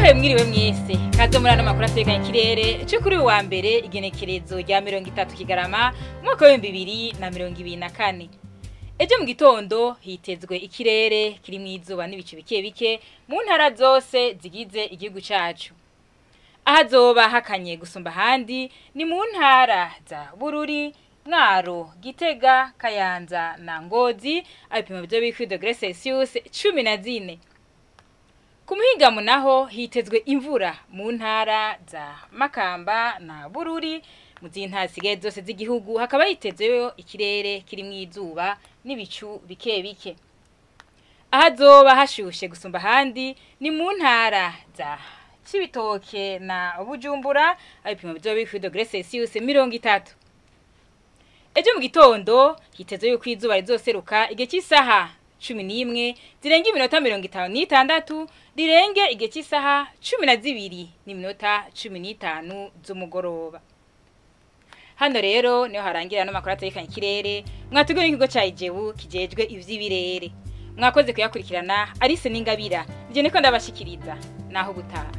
Ndabaye mwiriwe mwese kaze muri ano makuru ategekanya ikirere cyo kuri wa mbere igenekerezo rya 30 Kigarama umwaka wa 2024. Ejo mu gitondo hitezwe ikirere kiri mwizuba n'ibicu bike bike mu ntara zose zigize igihugu cacu. Ahazoba hakanye gusumba handi ni mu ntara za Bururi, Mwaro, Gitega, Kayanza na Ngozi abipimo byo bikwi degrees Celsius 14. Kumuhingamo naho hitezwe imvura mu ntara za Makamba na Bururi mu zintara sigaye zose z'igihugu hakaba hitezweyo ikirere kiri mwizuba n'ibicu bike bike. Ahazoba hashushe gusumba handi ni mu ntara za Cibitoke na Bujumbura abipimo byo bikwi degrees Celsius 30. Ejo mu gitondo hitezwe yuko izuba rizoseruka igihe cy'isaha 11 zirenga iminota 56 rirenge igihe cy'isaha 12 n'iminota 15 z'umugoroba. Hano rero niho harangira no makuru ategekanya ikirere mwatugura ikigo ca Ijebu kijejwe ivy'ibirere. Mwakoze kuyakurikirana Alice Ningabira je niko ndabashikiriza naho gutaha.